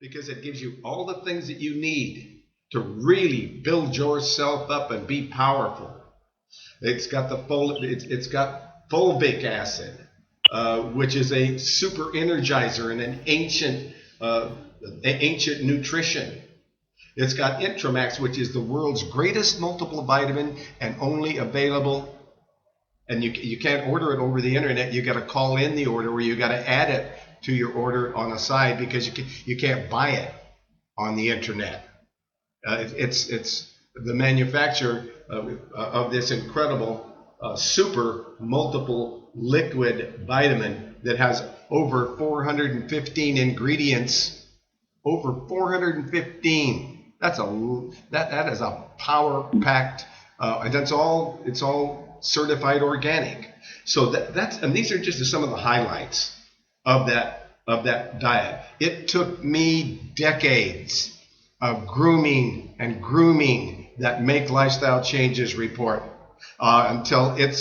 because it gives you all the things that you need to really build yourself up and be powerful. It's got it's got fulvic acid, which is a super energizer and an ancient nutrition. It's got Intramax, which is the world's greatest multiple vitamin and only available. And you can't order it over the internet. You got to call in the order, or you got to add it to your order on the side, because you can't buy it on the internet. It's the manufacturer of this incredible super multiple liquid vitamin that has over 415 ingredients. Over 415. That is a power packed. And it's all certified organic. So and these are just some of the highlights of that diet. It took me decades of grooming that Make Lifestyle Changes report until it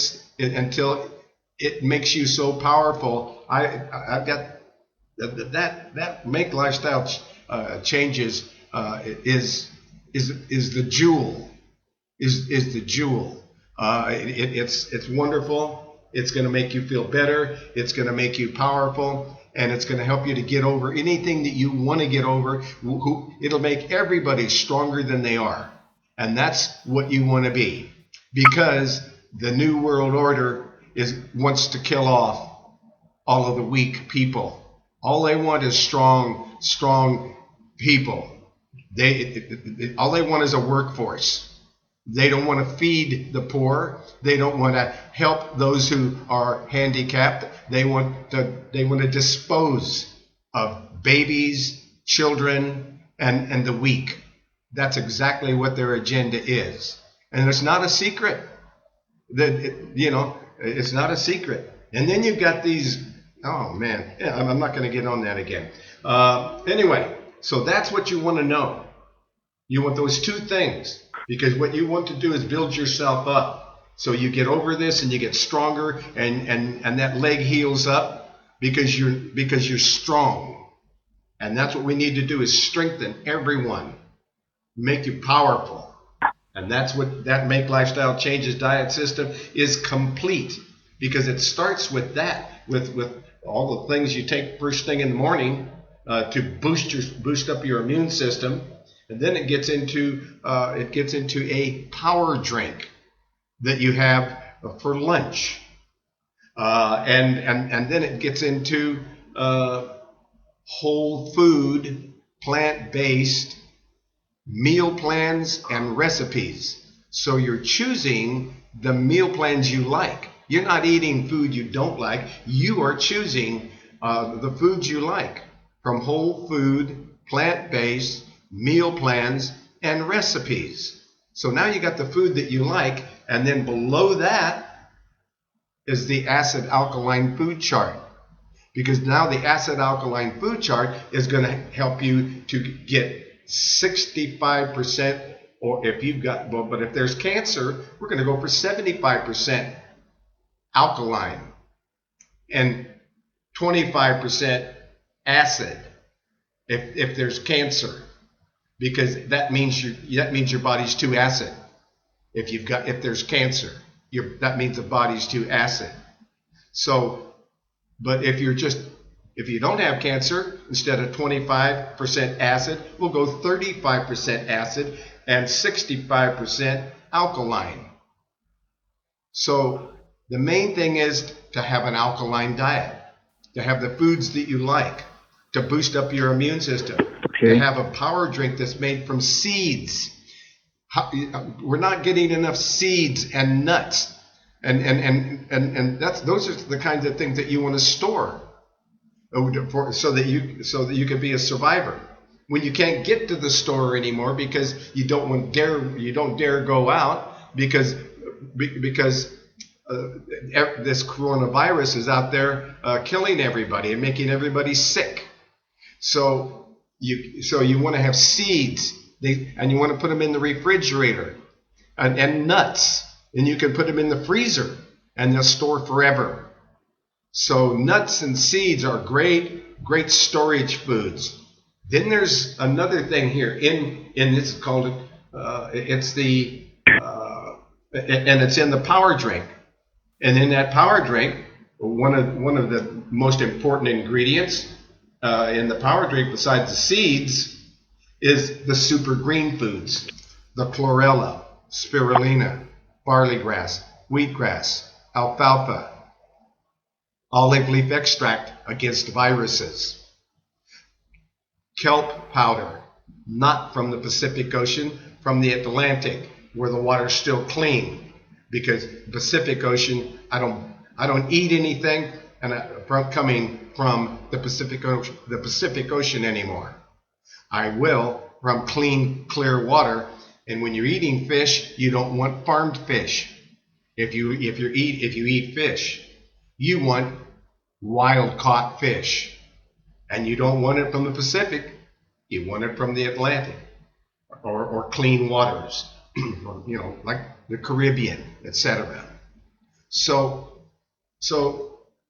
makes you so powerful. I've got that Make Lifestyle Changes is the jewel. Is the jewel. It's wonderful. It's going to make you feel better. It's going to make you powerful, and it's going to help you to get over anything that you want to get over. It'll make everybody stronger than they are, and that's what you want to be, because the New World Order wants to kill off all of the weak people. All they want is strong people. All they want is a workforce. They don't want to feed the poor. They don't want to help those who are handicapped. They want to dispose of babies, children, and the weak. That's exactly what their agenda is. And it's not a secret. It's not a secret. And then you've got these, oh man, yeah, I'm not going to get on that again. Anyway, so that's what you want to know. You want those two things. Because what you want to do is build yourself up, so you get over this and you get stronger, and that leg heals up because you're strong. And that's what we need to do, is strengthen everyone, make you powerful. And that's what that Make Lifestyle Changes diet system is complete, because it starts with that, with all the things you take first thing in the morning to boost up your immune system. And then it gets into a power drink that you have for lunch, and then it gets into whole food, plant-based meal plans and recipes. So you're choosing the meal plans you like. You're not eating food you don't like. You are choosing the foods you like from whole food, plant-based meal plans and recipes. So now you got the food that you like, and then below that is the acid alkaline food chart, because now the acid alkaline food chart is going to help you to get 65%, or but if there's cancer, we're going to go for 75% alkaline and 25% acid if there's cancer. Because that means your body's too acid. If there's cancer, that means the body's too acid. So, but if you don't have cancer, instead of 25% acid, we'll go 35% acid and 65% alkaline. So the main thing is to have an alkaline diet, to have the foods that you like, to boost up your immune system. To have a power drink that's made from seeds. We're not getting enough seeds and nuts, and those are the kinds of things that you want to store, so that you can be a survivor when you can't get to the store anymore, because you don't dare go out because this coronavirus is out there killing everybody and making everybody sick. So you want to have seeds, and you want to put them in the refrigerator, and nuts, and you can put them in the freezer, and they'll store forever. So nuts and seeds are great storage foods. Then there's another thing here in this is called it's the and it's in the power drink. And in that power drink, one of the most important ingredients in the power drink, besides the seeds, is the super green foods: the chlorella, spirulina, barley grass, wheatgrass, alfalfa, olive leaf extract against viruses, kelp powder, not from the Pacific Ocean, from the Atlantic, where the water's still clean. Because Pacific Ocean, I don't eat anything coming from the Pacific Ocean anymore. I will from clean, clear water. And when you're eating fish, you don't want farmed fish. If you eat fish, you want wild caught fish. And you don't want it from the Pacific, you want it from the Atlantic or clean waters, like the Caribbean, etc. So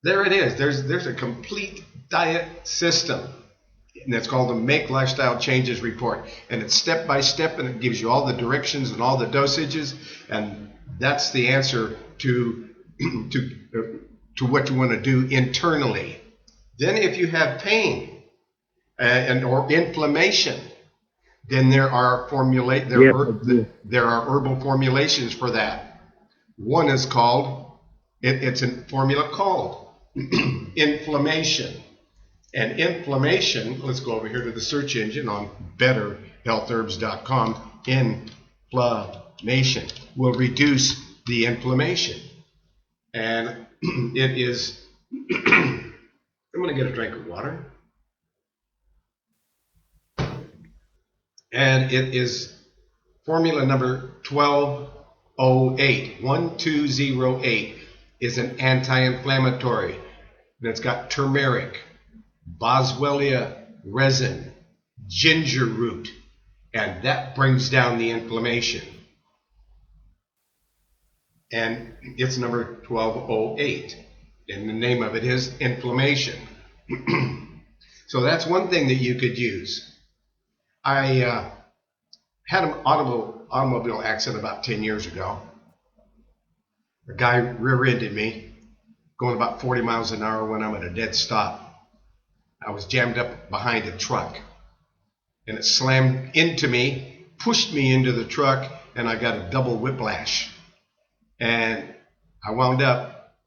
there it is. There's a complete diet system, and it's called the Make Lifestyle Changes Report, and it's step by step, and it gives you all the directions and all the dosages, and that's the answer to what you want to do internally. Then if you have pain or inflammation, then there are herbal formulations for that. One is called, it's a formula called inflammation. And inflammation, let's go over here to the search engine on betterhealthherbs.com. Inflammation will reduce the inflammation. And it is, I'm going to get a drink of water. And it is formula number 1208. 1208 is an anti-inflammatory. And it's got turmeric, boswellia resin, ginger root, and that brings down the inflammation. And it's number 1208. And the name of it is inflammation. So that's one thing that you could use. I had an automobile accident about 10 years ago. A guy rear-ended me, going about 40 miles an hour when I'm at a dead stop. I was jammed up behind a truck, and it slammed into me, pushed me into the truck, and I got a double whiplash. And I wound up,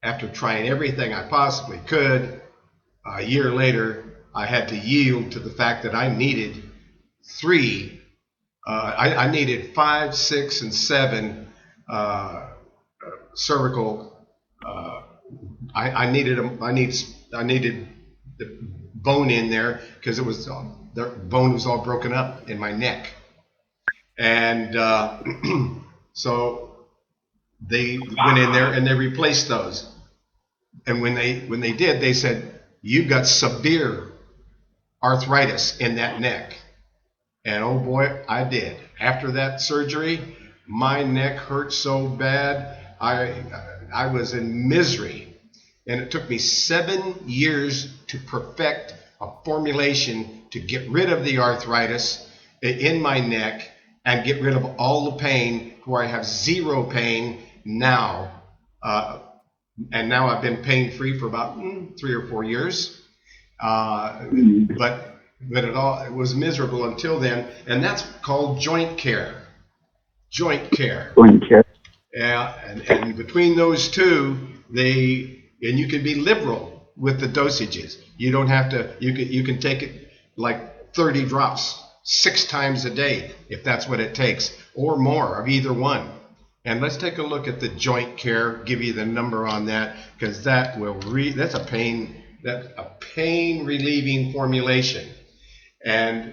after trying everything I possibly could, a year later, I had to yield to the fact that I needed I needed 5, 6, and 7 cervical. I needed the bone in there because it was the bone was all broken up in my neck, and so they went in there and they replaced those. And when they did, they said, "You've got severe arthritis in that neck." And oh boy, I did. After that surgery, my neck hurt so bad, I was in misery. And it took me 7 years to perfect a formulation to get rid of the arthritis in my neck and get rid of all the pain, where I have zero pain now. And now I've been pain-free for about 3 or 4 years. But it was miserable until then, and that's called joint care. Joint care. Yeah, and between those two, and you can be liberal with the dosages. You don't have to. You can take it like 30 drops 6 times a day if that's what it takes, or more of either one. And let's take a look at the joint care. Give you the number on that, because that's a pain relieving formulation. And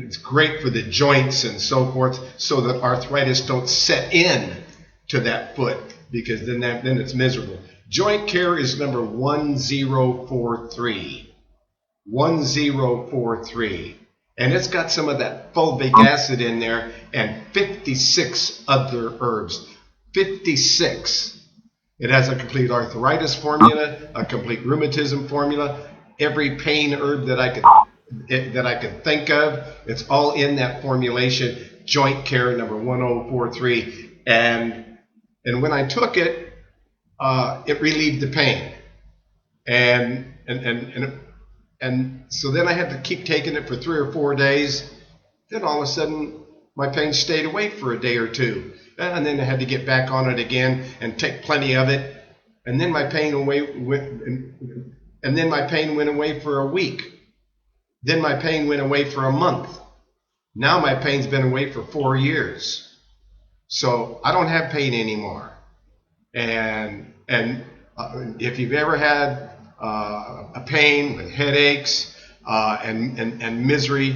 it's great for the joints and so forth, so that arthritis don't set in to that foot, because then it's miserable. Joint care is number 1043. 1043. And it's got some of that fulvic acid in there and 56 other herbs. 56. It has a complete arthritis formula, a complete rheumatism formula, every pain herb that I could think of. It's all in that formulation. Joint Care number 1043, and when I took it, it relieved the pain, and so then I had to keep taking it for 3 or 4 days. Then all of a sudden, my pain stayed away for a day or two, and then I had to get back on it again and take plenty of it, and then my pain went away for a week. Then my pain went away for a month. Now my pain's been away for 4 years. So I don't have pain anymore. And if you've ever had a pain with headaches and misery,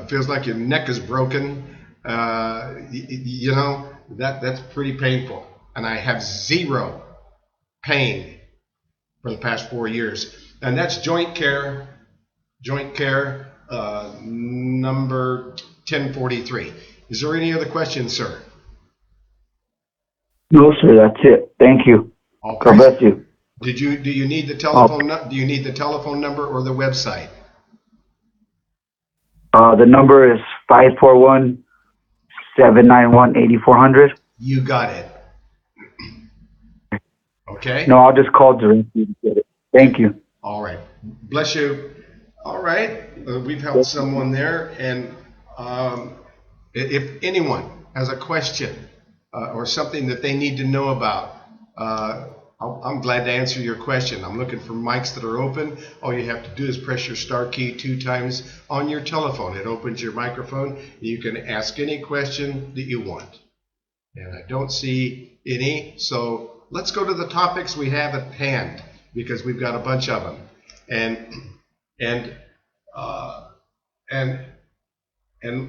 feels like your neck is broken, that's pretty painful. And I have zero pain for the past 4 years. And that's Joint Care number 1043. Is there any other questions, sir? No, sir. That's it. Thank you. Okay. God bless you. Do you need the telephone? Do you need the telephone number or the website? The number is 541-791-8400. You got it. Okay. No, I'll just call directly to get it. Thank you. All right. Bless you. All right. We've helped someone there, and if anyone has a question or something that they need to know about, I'm glad to answer your question. I'm looking for mics that are open. All you have to do is press your star key 2 times on your telephone. It opens your microphone. You can ask any question that you want. And I don't see any, so let's go to the topics we have at hand, because we've got a bunch of them. And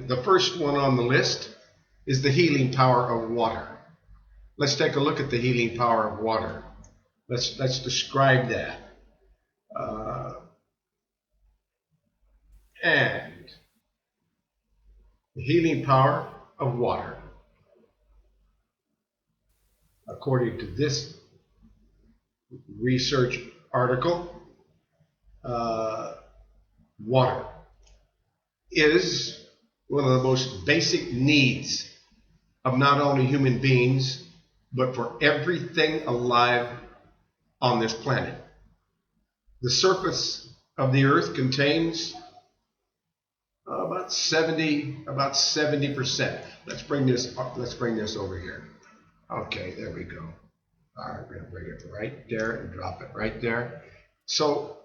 the first one on the list is the healing power of water. Let's take a look at the healing power of water. Let's describe that. And the healing power of water, according to this research article, water is one of the most basic needs of not only human beings, but for everything alive on this planet. The surface of the earth contains about 70%. Let's bring this over here. Okay, there we go. All right, we're going to bring it right there and drop it right there. So,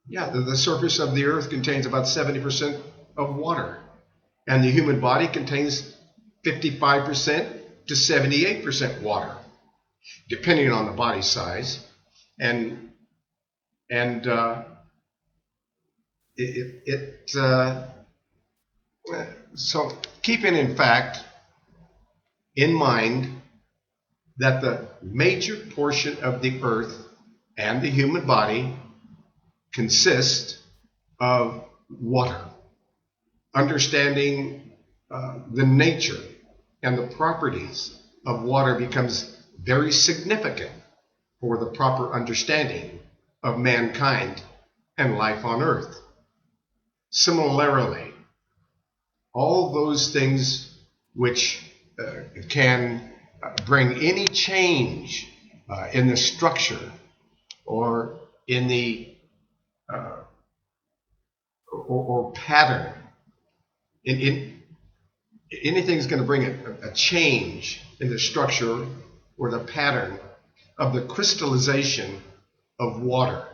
yeah, the surface of the earth contains about 70% of water. And the human body contains 55% to 78% water, depending on the body size. So keeping in mind that the major portion of the earth and the human body consist of water. Understanding the nature and the properties of water becomes very significant for the proper understanding of mankind and life on earth. Similarly, all those things which can bring any change in the structure or in the or pattern, anything's going to bring a change in the structure or the pattern of the crystallization of water,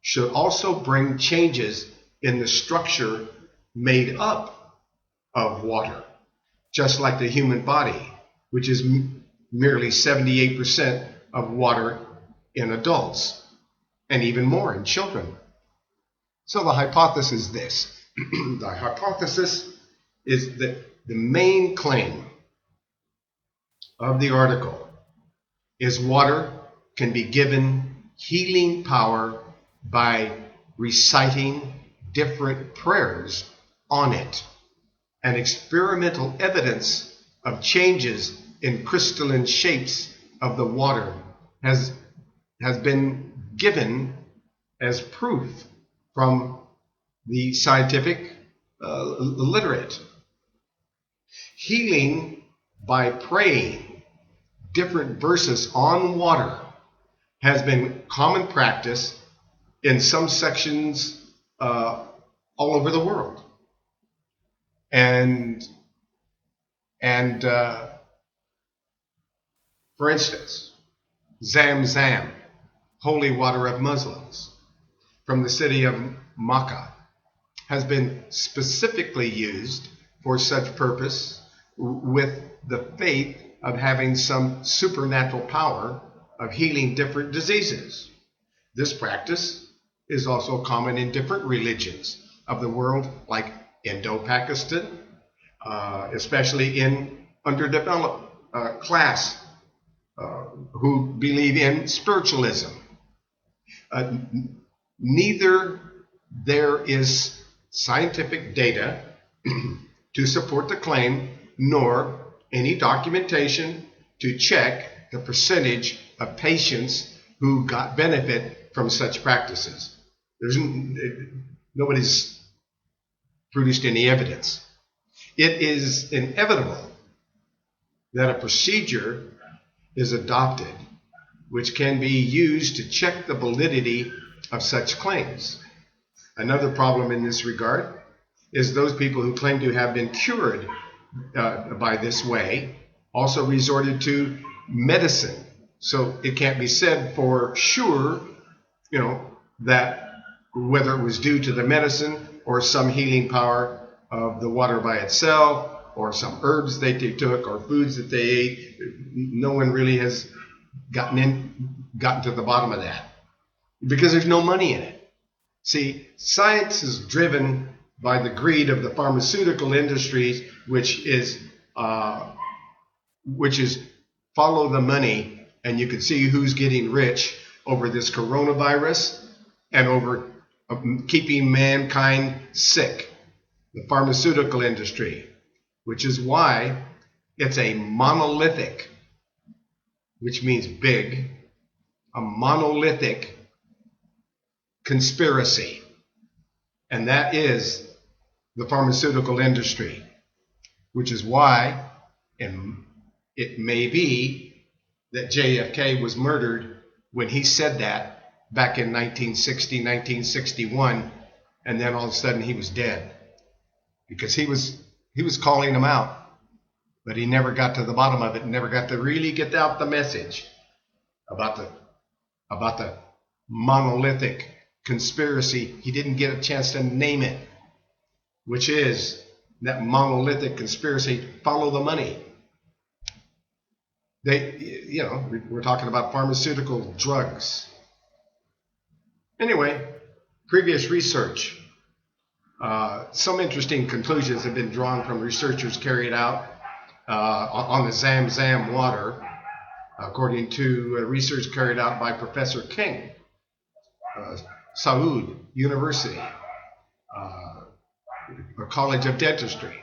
should also bring changes in the structure made up of water, just like the human body, which is merely 78% of water in adults, and even more in children. So the hypothesis is this. The hypothesis is that the main claim of the article is water can be given healing power by reciting different prayers on it. And experimental evidence of changes in crystalline shapes of the water has been given as proof from the scientific literate. Healing by praying different verses on water has been common practice in some sections all over the world. And for instance, Zam, holy water of Muslims, from the city of Makkah, has been specifically used for such purpose with the faith of having some supernatural power of healing different diseases. This practice is also common in different religions of the world, like Indo-Pakistan, especially in underdeveloped class who believe in spiritualism. Neither there is scientific data to support the claim, nor any documentation to check the percentage of patients who got benefit from such practices. Nobody's produced any evidence. It is inevitable that a procedure is adopted which can be used to check the validity of such claims. Another problem in this regard is those people who claim to have been cured by this way also resorted to medicine. So it can't be said for sure, that whether it was due to the medicine or some healing power of the water by itself, or some herbs they took, or foods that they ate. No one really has gotten to the bottom of that, because there's no money in it. See, science is driven by the greed of the pharmaceutical industries, which is follow the money, and you can see who's getting rich over this coronavirus and over keeping mankind sick. The pharmaceutical industry, which is why it's a monolithic, which means big, a monolithic conspiracy. And that is the pharmaceutical industry, which is why it may be that JFK was murdered when he said that back in 1960, 1961, and then all of a sudden he was dead. Because he was calling them out, but he never got to the bottom of it, and never got to really get out the message about the monolithic conspiracy. He didn't get a chance to name it, which is that monolithic conspiracy, follow the money. We're talking about pharmaceutical drugs. Anyway, previous research. Some interesting conclusions have been drawn from researchers carried out on the Zam water, according to research carried out by Professor King, Saud University, College of Dentistry.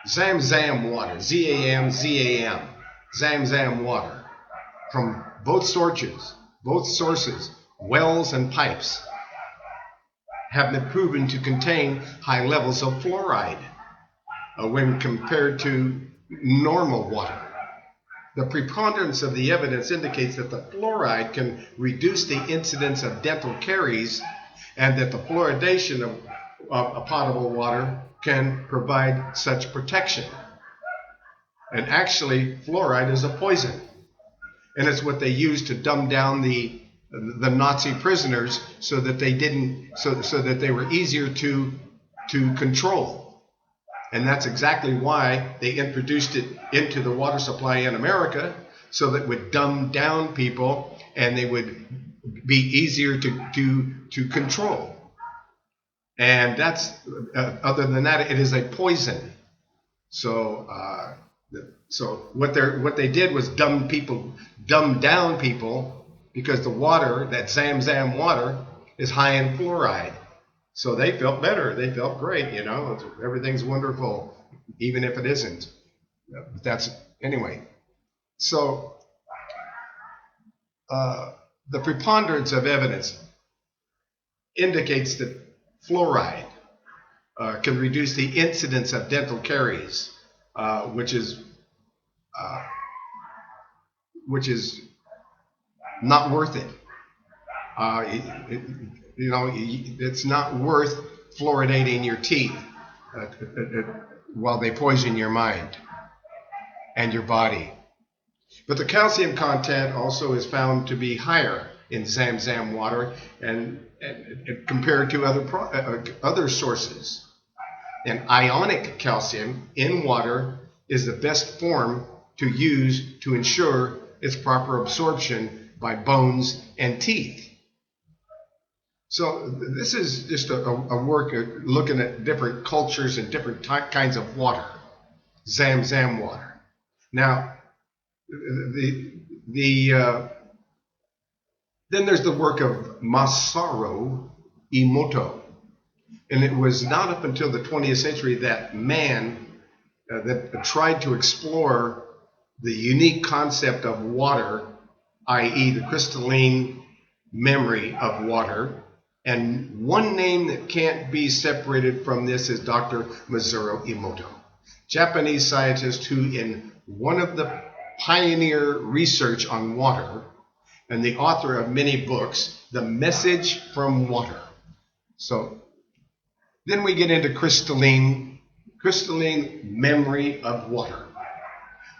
Zam water, Z-A-M, Zam water, from both sources, wells and pipes, have been proven to contain high levels of fluoride when compared to normal water. The preponderance of the evidence indicates that the fluoride can reduce the incidence of dental caries, and that the fluoridation of potable water can provide such protection. And actually, fluoride is a poison, and it's what they used to dumb down the Nazi prisoners so that they were easier to control. And that's exactly why they introduced it into the water supply in America, so that it would dumb down people and they would be easier to control. And that's other than that, it is a poison. So what they did was dumb down people, because the water, that Zam water, is high in fluoride. So they felt better. They felt great, everything's wonderful, even if it isn't. But that's, anyway. So the preponderance of evidence indicates that fluoride can reduce the incidence of dental caries, which is not worth it. It's not worth fluoridating your teeth while they poison your mind and your body. But the calcium content also is found to be higher in Zamzam water and compared to other sources. And ionic calcium in water is the best form to use to ensure its proper absorption by bones and teeth. So this is just a work looking at different cultures and different kinds of water, Zamzam water. Now, then there's the work of Masaru Emoto. And it was not up until the 20th century that man that tried to explore the unique concept of water, i.e. the crystalline memory of water. And one name that can't be separated from this is Dr. Masaru Emoto, Japanese scientist who in one of the pioneer research on water and the author of many books, The Message from Water. So then we get into crystalline memory of water.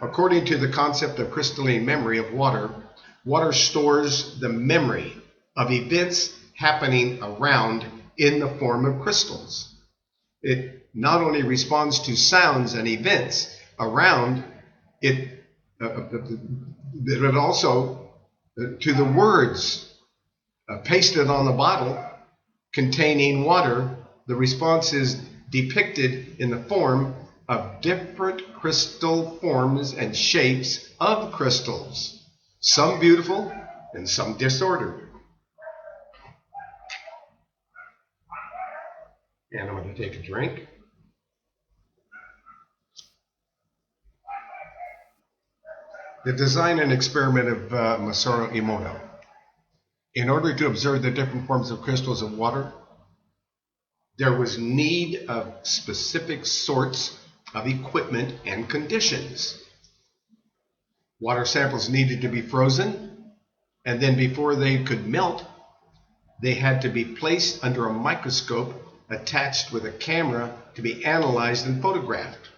According to the concept of crystalline memory of water, water stores the memory of events happening around in the form of crystals. It not only responds to sounds and events around it, but also to the words pasted on the bottle containing water. The response is depicted in the form of different crystal forms and shapes of crystals, some beautiful and some disordered. And I'm going to take a drink. The design and experiment of Masaru Emoto. In order to observe the different forms of crystals of water, there was need of specific sorts of equipment and conditions. Water samples needed to be frozen, and then before they could melt, they had to be placed under a microscope attached with a camera to be analyzed and photographed.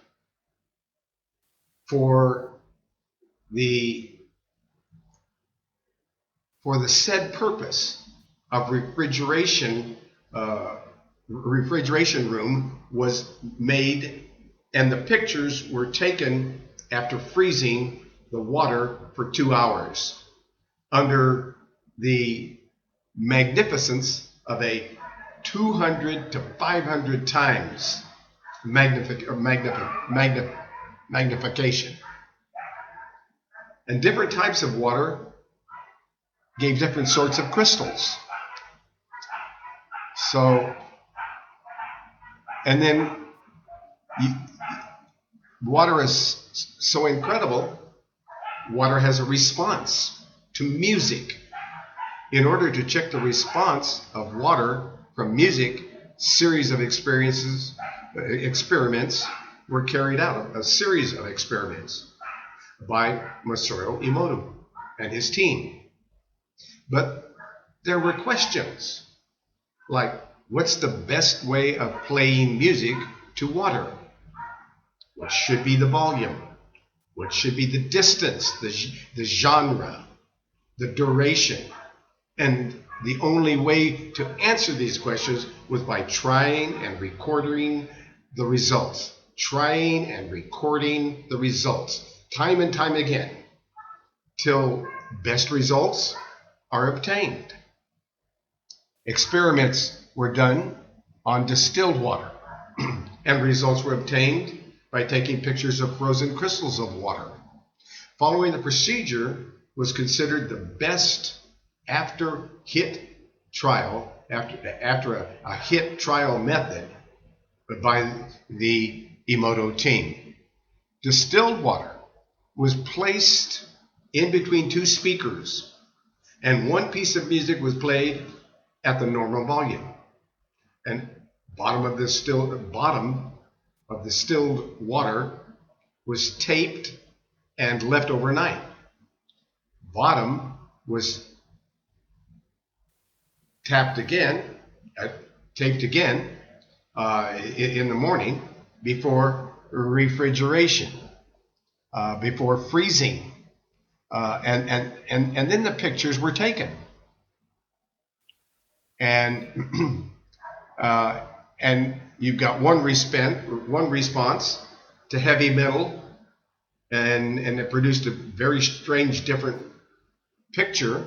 For the said purpose of refrigeration room was made, and the pictures were taken after freezing the water for 2 hours under the magnificence of a 200 to 500 times magnification. And different types of water gave different sorts of crystals. So, and then water is so incredible, water has a response to music. In order to check the response of water from music, series of experiments were carried out, a series of experiments by Masaru Emoto and his team. But there were questions like, what's the best way of playing music to water? What should be the volume? What should be the distance, the genre, the duration? And the only way to answer these questions was by trying and recording the results. Trying and recording the results time and time again till best results are obtained. Experiments were done on distilled water and results were obtained by taking pictures of frozen crystals of water. Following the procedure was considered the best after a hit trial method by the Emoto team. Distilled water was placed in between two speakers, and one piece of music was played at the normal volume. And Bottom of the distilled water was taped and left overnight. Bottom was taped again, taped again in the morning before refrigeration, before freezing, and then the pictures were taken, and and you've got one response to heavy metal, and it produced a very strange, different picture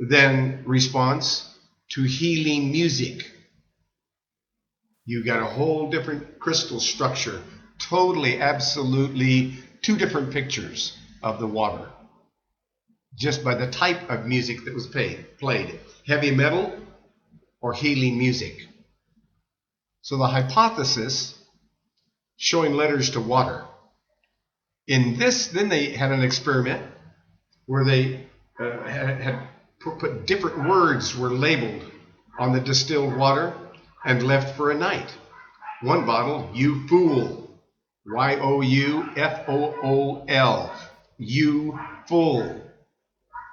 than response to healing music. You got a whole different crystal structure, totally, absolutely two different pictures of the water, just by the type of music that was played, heavy metal or healing music. So the hypothesis, showing letters to water. In this, then they had an experiment where they had put different words were labeled on the distilled water and left for a night. One bottle, "You fool," YOUFOOL, "You fool,"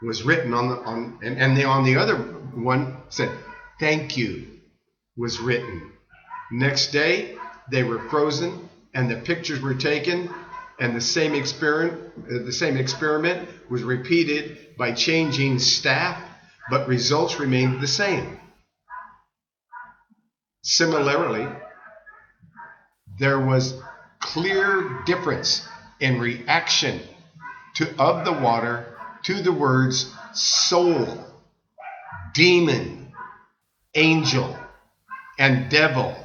was written on the other one said, "Thank you," was written. Next day, they were frozen, and the pictures were taken, and the same experiment was repeated by changing staff, but results remained the same. Similarly, there was clear difference in reaction of the water to the words soul, demon, angel, and devil.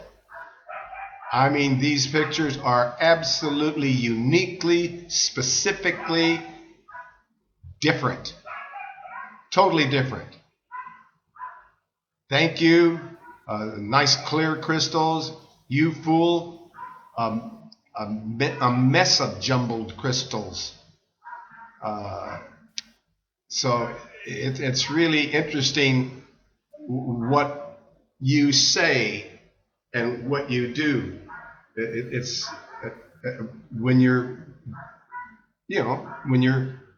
I mean, these pictures are absolutely uniquely, specifically different. Totally different. Thank you. Nice clear crystals. You fool. A mess of jumbled crystals. So it's really interesting what you say and what you do. It's when you're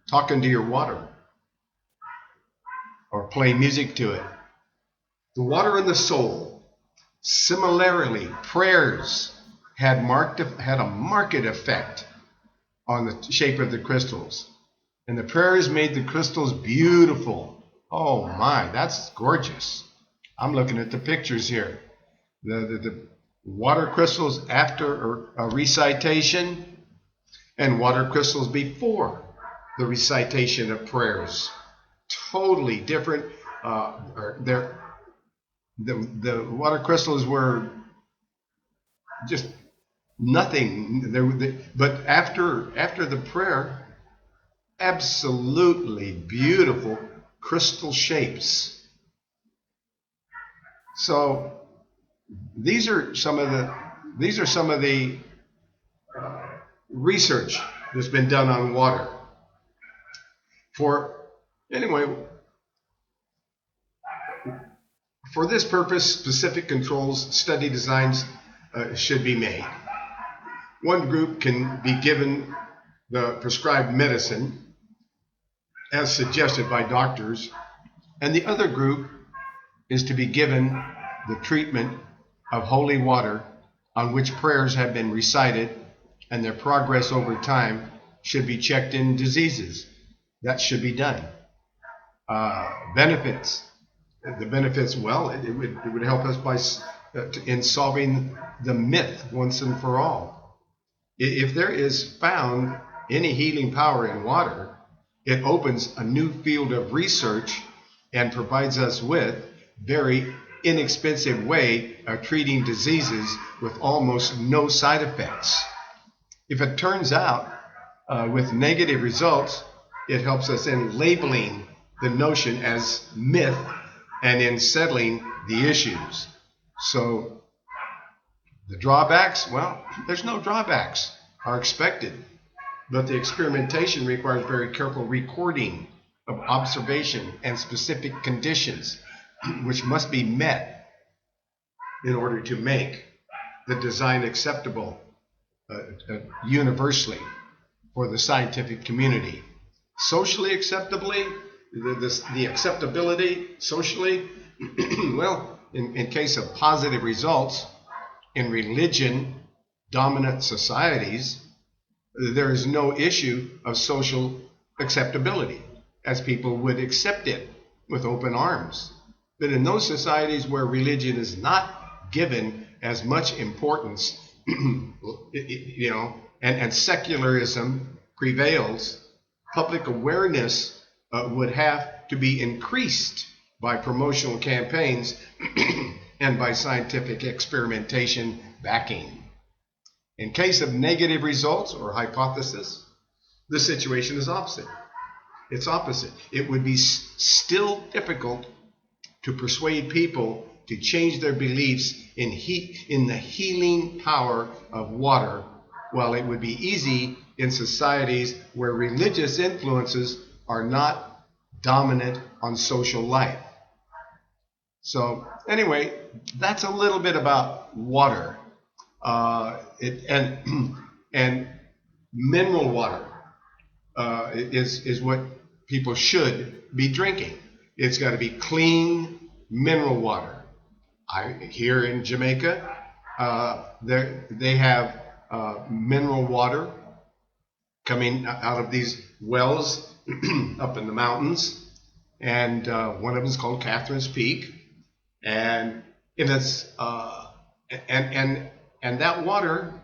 talking to your water or playing music to it. The water and the soul. Similarly, prayers had a marked effect on the shape of the crystals. And the prayers made the crystals beautiful. Oh my, that's gorgeous. I'm looking at the pictures here. The water crystals after a recitation and water crystals before the recitation of prayers. Totally different. The water crystals were just nothing. But after the prayer, absolutely beautiful crystal shapes. So these are some of the research that's been done on water. For this purpose, specific controls, study designs should be made. One group can be given the prescribed medicine as suggested by doctors, and the other group is to be given the treatment of holy water on which prayers have been recited, and their progress over time should be checked in diseases. That should be done. Benefits. The benefits, well, it would help us in solving the myth once and for all. If there is found any healing power in water, it opens a new field of research and provides us with very inexpensive way of treating diseases with almost no side effects. If it turns out with negative results, it helps us in labeling the notion as myth and in settling the issues. So the drawbacks, well, there's no drawbacks are expected, but the experimentation requires very careful recording of observation and specific conditions which must be met. in order to make the design acceptable universally for the scientific community. Socially acceptably, the acceptability socially, well, in case of positive results in religion dominant societies, there is no issue of social acceptability, as people would accept it with open arms. But in those societies where religion is not given as much importance, and secularism prevails, public awareness would have to be increased by promotional campaigns and by scientific experimentation backing. In case of negative results or hypothesis, the situation is opposite. It's opposite. It would be still difficult to persuade people to change their beliefs in the healing power of water, while it would be easy in societies where religious influences are not dominant on social life. So anyway, that's a little bit about water. And mineral water is what people should be drinking. It's got to be clean mineral water. Here in Jamaica, they have mineral water coming out of these wells up in the mountains, and one of them is called Catherine's Peak, and it's and that water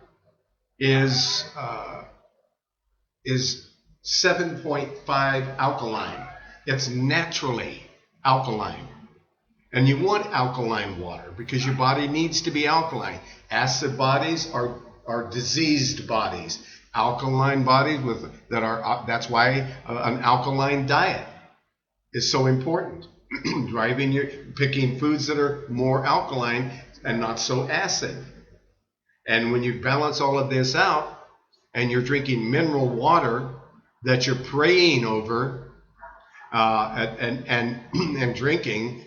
is 7.5 alkaline. It's naturally alkaline. And you want alkaline water because your body needs to be alkaline. Acid bodies are diseased bodies. Alkaline bodies that's why an alkaline diet is so important. Picking foods that are more alkaline and not so acid. And when you balance all of this out and you're drinking mineral water that you're praying over and drinking,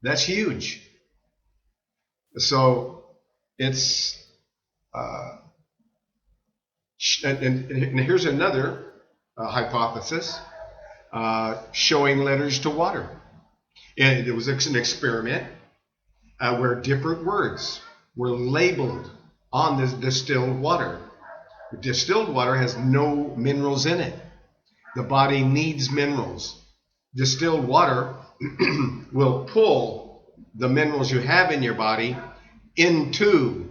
that's huge. So it's and here's another hypothesis, showing letters to water. And it was an experiment where different words were labeled on this distilled water. Distilled water has no minerals in it. The body needs minerals. Distilled water will pull the minerals you have in your body into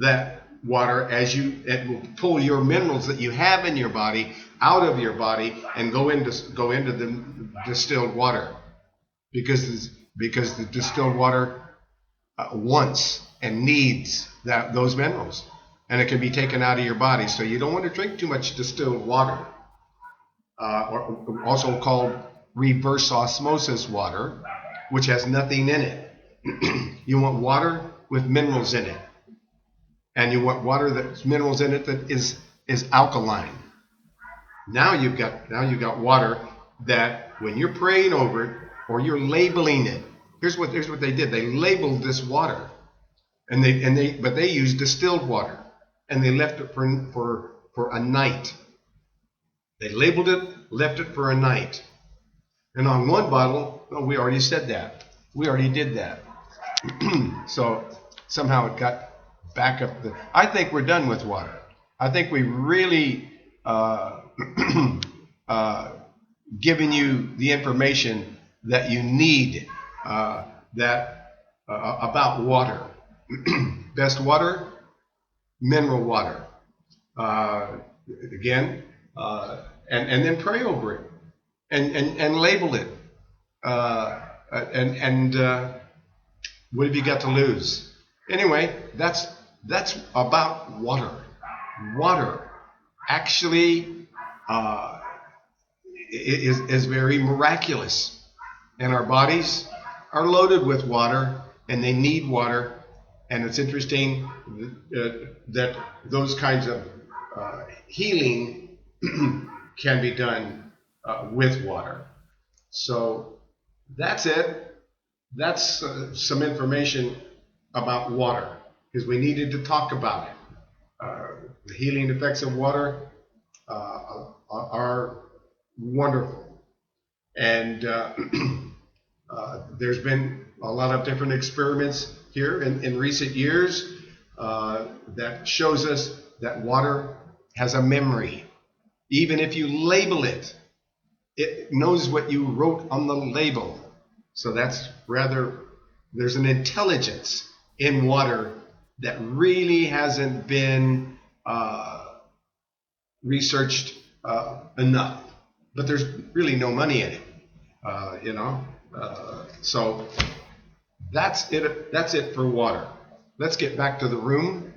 that water it will pull your minerals that you have in your body out of your body and go into the distilled water, because the distilled water wants and needs those minerals, and it can be taken out of your body. So you don't want to drink too much distilled water, or also called reverse osmosis water, which has nothing in it. You want water with minerals in it, and you want water that's minerals in it that is alkaline. Now you've got water that when you're praying over it or you're labeling it. Here's what they did. They labeled this water, but they used distilled water, and they left it for a night. They labeled it, left it for a night. And on one bottle, we already said that. We already did that. So somehow it got back up. I think we're done with water. I think we really given you the information that you need about water. Best water, mineral water. Again, and then pray over it and label it. What have you got to lose? Anyway, that's about water. Water actually is very miraculous, and our bodies are loaded with water, and they need water. And it's interesting that those kinds of healing can be done with water. So that's it. that's some information about water because we needed to talk about it. The healing effects of water are wonderful, and there's been a lot of different experiments here in recent years that shows us that water has a memory. Even if you label it, it knows what you wrote on the label. So that's rather, there's an intelligence in water that really hasn't been researched enough. But there's really no money in it, so that's it. That's it for water. Let's get back to the room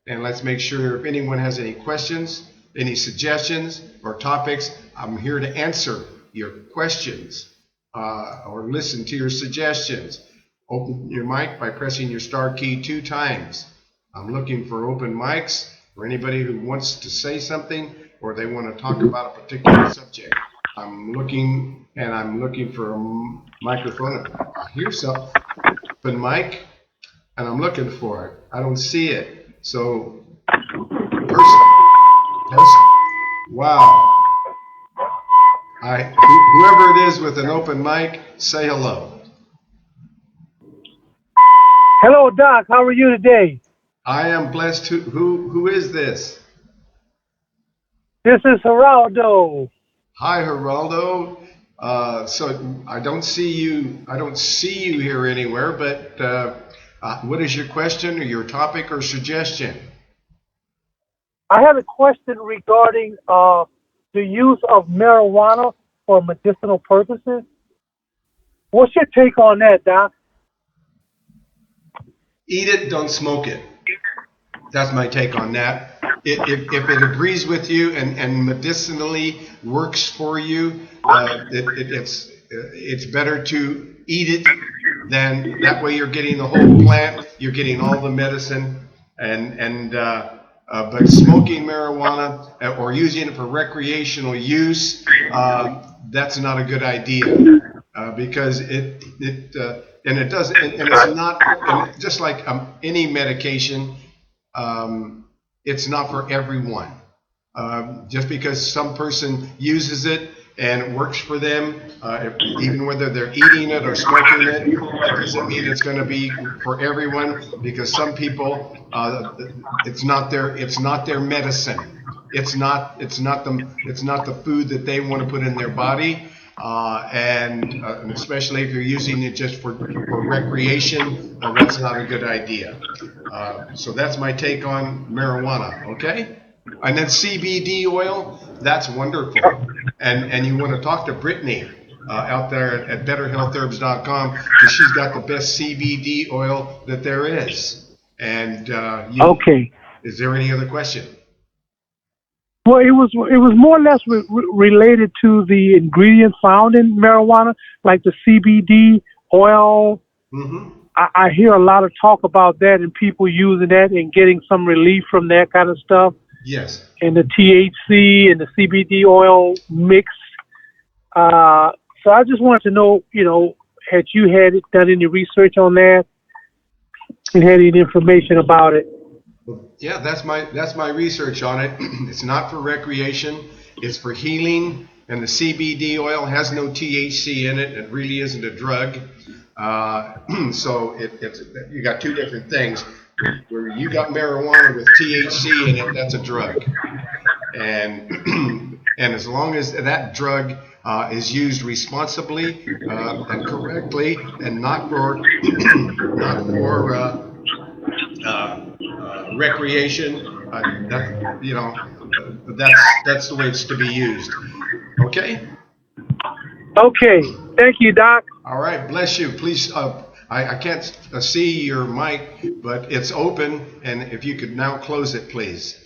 and let's make sure if anyone has any questions, any suggestions or topics, I'm here to answer your questions or listen to your suggestions. Open your mic by pressing your star key 2 times. I'm looking for open mics for anybody who wants to say something or they want to talk about a particular subject. I'm looking for a microphone. Here's some open mic, and I'm looking for it. I don't see it. So, wow. Whoever it is with an open mic, say hello. Hello, Doc. How are you today? I am blessed. Who is this? This is Geraldo. Hi, Geraldo. So I don't see you here anywhere. But what is your question, or your topic, or suggestion? I have a question regarding the use of marijuana for medicinal purposes. What's your take on that, Doc? Eat it, don't smoke it. That's my take on that. If it agrees with you and medicinally works for you, it's better to eat it than that way you're getting the whole plant, you're getting all the medicine, but smoking marijuana or using it for recreational use, that's not a good idea because it doesn't, and it's not, and just like any medication. It's not for everyone. Just because some person uses it and it works for them, even whether they're eating it or smoking it, that doesn't mean it's going to be for everyone. Because some people, it's not their medicine. It's not the food that they want to put in their body. And especially if you're using it just for recreation, that's not a good idea. So that's my take on marijuana, okay? And then CBD oil, that's wonderful. And you want to talk to Brittany out there at betterhealthherbs.com because she's got the best CBD oil that there is. And Okay. Is there any other question? Well, it was more or less related to the ingredients found in marijuana, like the CBD oil. Mm-hmm. I hear a lot of talk about that and people using that and getting some relief from that kind of stuff. Yes. And the THC and the CBD oil mix. So I just wanted to know, had you done any research on that and had any information about it? Yeah, that's my research on it. It's not for recreation. It's for healing. And the CBD oil has no THC in it. It really isn't a drug. So it's you got two different things. Where you got marijuana with THC in it, that's a drug. And and as long as that drug is used responsibly and correctly, and not for recreation, that's the way it's to be used. Okay. Okay. Thank you, Doc. All right. Bless you. Please. I can't see your mic, but it's open, and if you could now close it, please.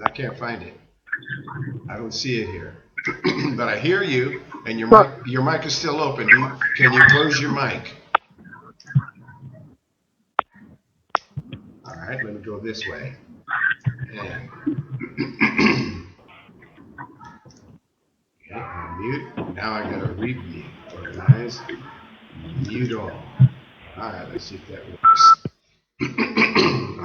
I can't find it. I don't see it here, but I hear you, and your mic is still open. Can you close your mic? All right, let me go this way. And okay, mute. Now I gotta remute. Organize. You don't. All right, let's see if that works.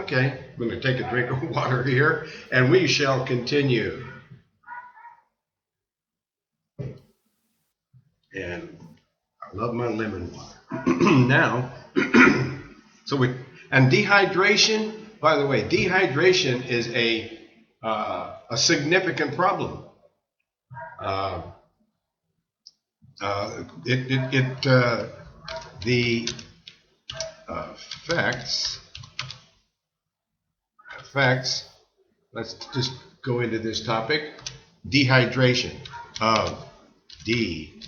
Okay, I'm going to take a drink of water here, and we shall continue. And I love my lemon water. Now, and dehydration. By the way, dehydration is a significant problem. The effects. Let's just go into this topic. Dehydration of dehydration.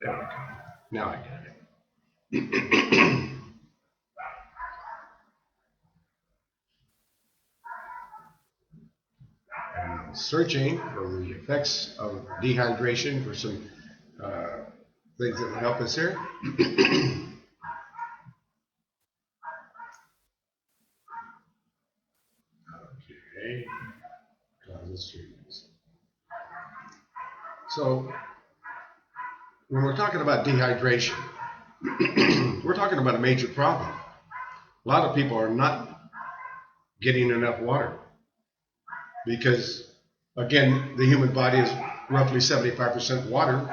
There we go. Now I get it. I'm searching for the effects of dehydration for some things that will help us here. Okay. Causes treatments. So when we're talking about dehydration, we're talking about a major problem. A lot of people are not getting enough water because, again, the human body is roughly 75% water,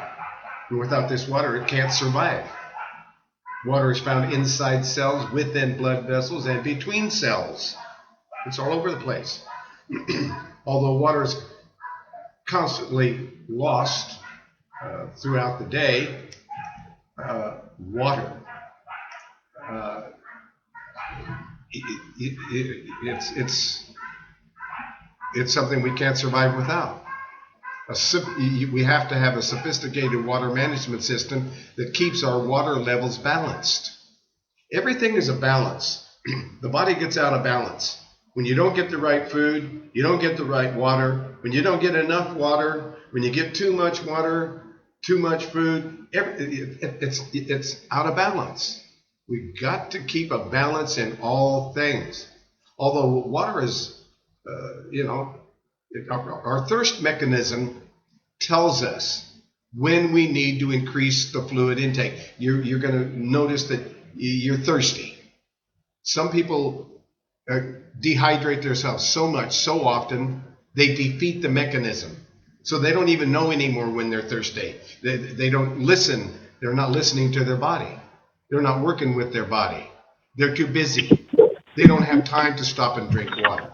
and without this water, it can't survive. Water is found inside cells, within blood vessels, and between cells. It's all over the place. Although water is constantly lost throughout the day, water it's something we can't survive without. We have to have a sophisticated water management system that keeps our water levels balanced. Everything is a balance. The body gets out of balance. When you don't get the right food, you don't get the right water. When you don't get enough water, when you get too much water, too much food, it's out of balance. We've got to keep a balance in all things. Although water is, our thirst mechanism tells us when we need to increase the fluid intake. You're going to notice that you're thirsty. Some people dehydrate themselves so much, so often, they defeat the mechanism. So they don't even know anymore when they're thirsty. They don't listen. They're not listening to their body. They're not working with their body. They're too busy. They don't have time to stop and drink water.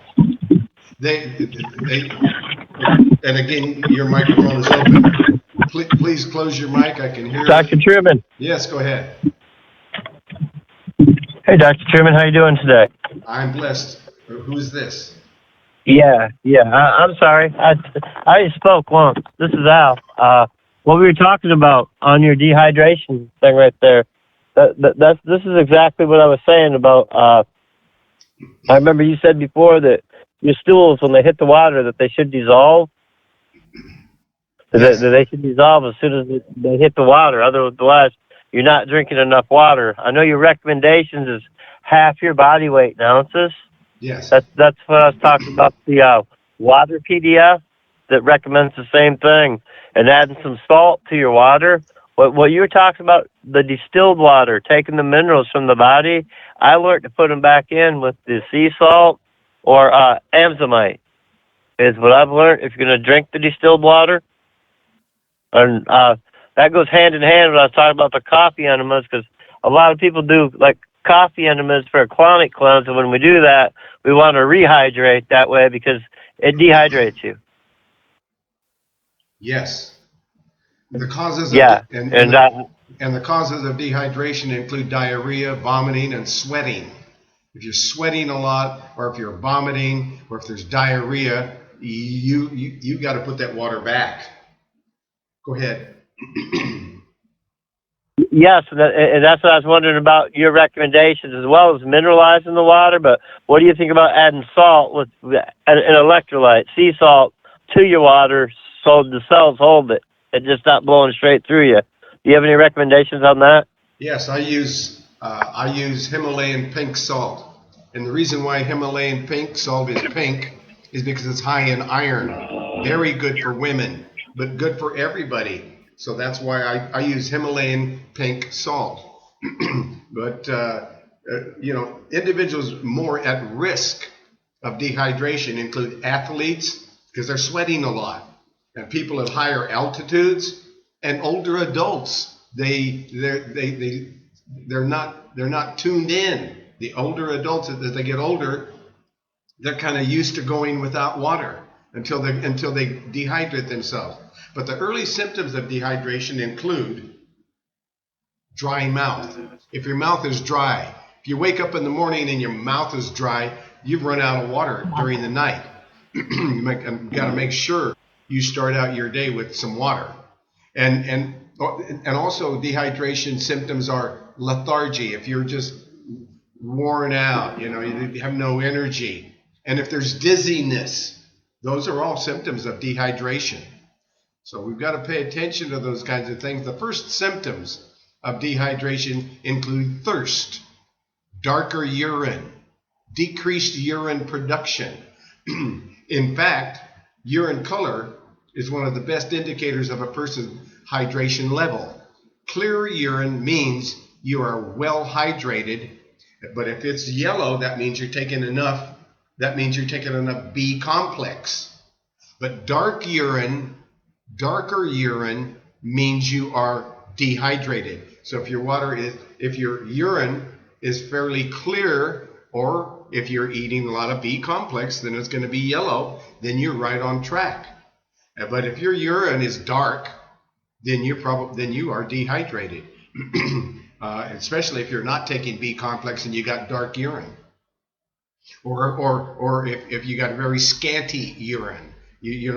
And again, your microphone is open. Please close your mic. I can hear Dr. Truman. Yes, go ahead. Hey, Dr. Truman, how you doing today? I'm blessed. Who's this? Yeah. I'm sorry. I spoke once. This is Al. What we were talking about on your dehydration thing right there. This is exactly what I was saying about. I remember you said before that your stools, when they hit the water, that they should dissolve. Yes. That they should dissolve as soon as they hit the water. Otherwise, you're not drinking enough water. I know your recommendations is half your body weight in ounces. Yes. That's what I was talking about, the water PDF that recommends the same thing, and adding some salt to your water. What you were talking about, the distilled water, taking the minerals from the body, I learned to put them back in with the sea salt or Amzamite is what I've learned if you're going to drink the distilled water. And that goes hand in hand when I was talking about the coffee enemas, because a lot of people do like coffee enemas for a colonic cleanse, and when we do that, we want to rehydrate that way because it dehydrates you. Yes. The causes Yeah, and the causes of dehydration include diarrhea, vomiting, and sweating. If you're sweating a lot, or if you're vomiting, or if there's diarrhea, you got to put that water back. Go ahead. yes, and that's what I was wondering about your recommendations as well as mineralizing the water. But what do you think about adding salt with an electrolyte, sea salt, to your water so the cells hold it and just not blowing straight through you? Do you have any recommendations on that? Yes, I use Himalayan pink salt. And the reason why Himalayan pink salt is pink is because it's high in iron. Very good for women, but good for everybody. So that's why I use Himalayan pink salt. But, individuals more at risk of dehydration include athletes because they're sweating a lot, and people at higher altitudes, and older adults. They're not tuned in. The older adults, as they get older, they're kind of used to going without water until they dehydrate themselves. But the early symptoms of dehydration include dry mouth. If your mouth is dry, if you wake up in the morning and your mouth is dry, you've run out of water during the night. You got to make sure you start out your day with some water. And also dehydration symptoms are lethargy. If you're just worn out, you have no energy. And if there's dizziness, those are all symptoms of dehydration. So we've got to pay attention to those kinds of things. The first symptoms of dehydration include thirst, darker urine, decreased urine production. In fact, urine color is one of the best indicators of a person's hydration level. Clear urine means you are well hydrated, but if it's yellow, that means you're taking enough B complex. But darker urine means you are dehydrated. So if your urine is fairly clear, or if you're eating a lot of B complex, then it's going to be yellow, then you're right on track. But if your urine is dark, then you are dehydrated. Especially if you're not taking B complex and you got dark urine. Or if you got very scanty urine, you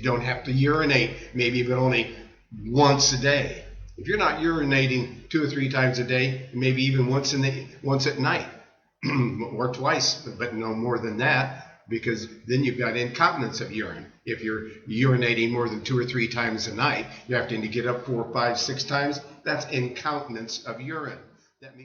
don't have to urinate, maybe even only once a day. If you're not urinating 2 or 3 times a day, maybe even once at night, or twice, but no more than that, because then you've got incontinence of urine. If you're urinating more than 2 or 3 times a night, you have to get up 4, 5, 6 times. That's incontinence of urine. That means